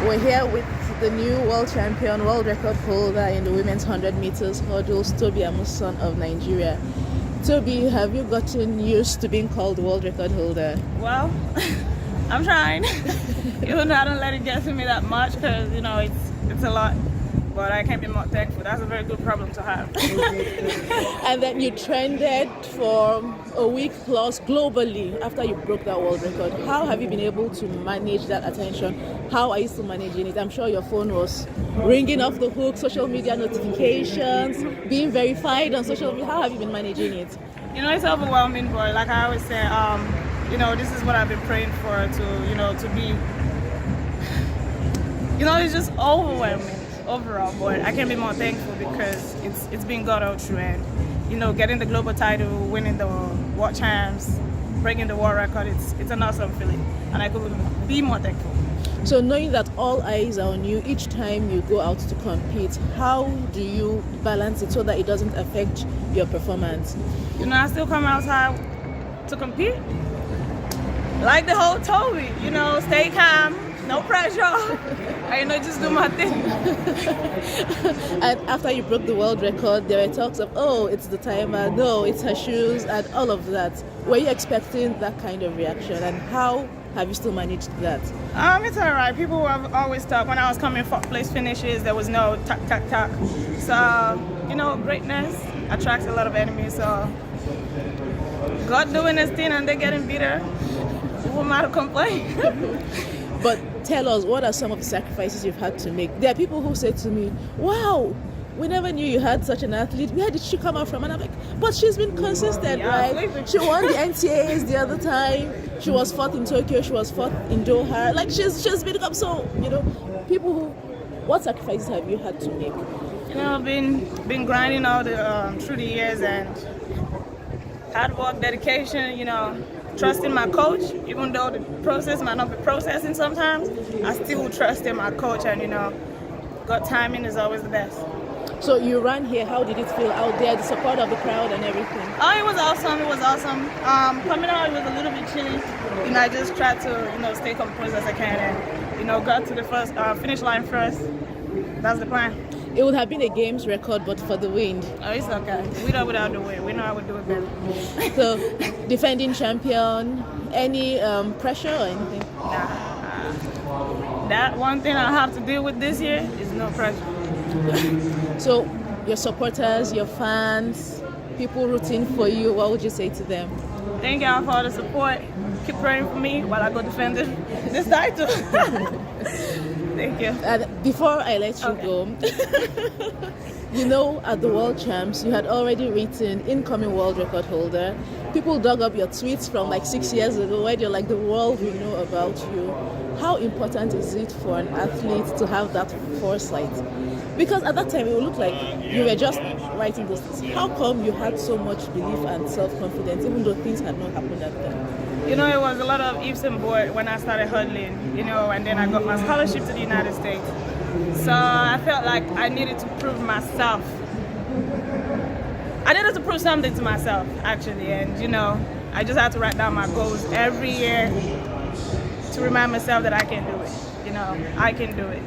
We're here with the new world champion, world record holder in the women's 100 meters hurdles, Tobi Amusan of Nigeria. Tobi, have you gotten used to being called the world record holder? Well, I'm trying. Even though I don't let it get to me that much because, it's a lot. But I can't be more thankful. That's a very good problem to have. And then you trended for a week plus globally after you broke that world record. How have you been able to manage that attention? How are you still managing it? I'm sure your phone was ringing off the hook, social media notifications, being verified on social media. How have you been managing it? It's overwhelming, but like I always say, this is what I've been praying for to be, it's just overwhelming overall, but I can be more thankful because it's been got all through, and getting the global title, winning the world champs, breaking the world record, it's an awesome feeling, and I could be more thankful. So knowing that all eyes are on you each time you go out to compete, how do you balance it so that it doesn't affect your performance? I still come outside to compete like the whole Tobi, stay calm, no pressure. Just do my thing. And after you broke the world record, there were talks of, oh, it's the timer, no, it's her shoes, and all of that. Were you expecting that kind of reaction, and how have you still managed that? It's all right. People have always thought when I was coming for place finishes, there was no tack, tack, tack. So, greatness attracts a lot of enemies. So, God doing his thing and they're getting better. Who am I to complain? But tell us, what are some of the sacrifices you've had to make? There are people who say to me, wow, we never knew you had such an athlete. Where did she come out from? And I'm like, but she's been consistent, right? She won the NTAs the other time. She was fourth in Tokyo. She was fourth in Doha. Like, she's been up. So, people who, what sacrifices have you had to make? I've been grinding all through the years, and hard work, dedication, trusting my coach, even though the process might not be processing sometimes, I still trust in my coach, and God timing is always the best. So you ran here, how did it feel out there, the support of the crowd and everything? Oh, it was awesome. Coming out, it was a little bit chilly. I just tried to, stay composed as I can, and, got to the first finish line first. That's the plan. It would have been a games record, but for the wind. Oh, it's okay. We know without the wind. We know how we do it better. So, defending champion, any pressure or anything? Nah. That one thing I have to deal with this year is no pressure. So, your supporters, your fans, people rooting for you, what would you say to them? Thank y'all for all the support. Keep praying for me while I go defend this title. Thank you. And before I let you go, at the World Champs, you had already written incoming world record holder. People dug up your tweets from like 6 years ago where you're like, the world will know about you. How important is it for an athlete to have that foresight? Because at that time, it would look like you were just writing those things. How come you had so much belief and self-confidence, even though things had not happened at that? It was a lot of ifs and buts when I started hurdling, and then I got my scholarship to the United States. So I felt like I needed to prove myself. I needed to prove something to myself, actually, and, I just had to write down my goals every year to remind myself that I can do it, I can do it.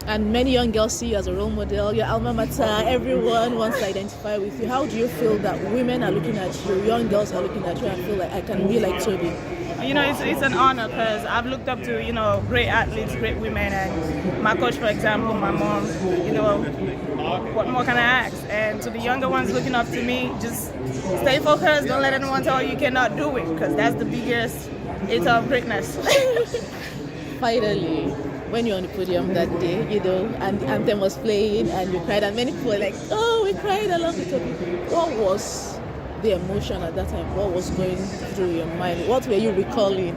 And many young girls see you as a role model, your alma mater, everyone wants to identify with you. How do you feel that women are looking at you, young girls are looking at you and feel like I can be like Tobi? It's an honor because I've looked up to, great athletes, great women, and my coach, for example, my mom, what more can I ask? And to the younger ones looking up to me, just stay focused, don't let anyone tell you you cannot do it, because that's the biggest hit of greatness. Finally, when you're on the podium that day, and the anthem was playing and you cried, and many people were like, oh, we cried along with Tobi. What was the emotion at that time? What was going through your mind? What were you recalling?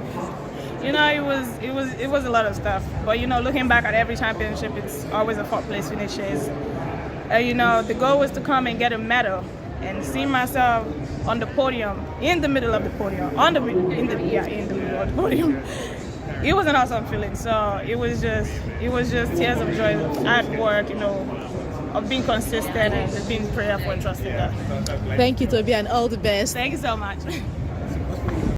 It was a lot of stuff. But, looking back at every championship, it's always a fourth place finishes. The goal was to come and get a medal, and see myself on the podium, in the middle of the podium, in the middle of the podium. It was an awesome feeling. So it was just tears of joy, hard work, of being consistent and being prayerful and trusting God. Thank you, Tobi, and all the best. Thank you so much.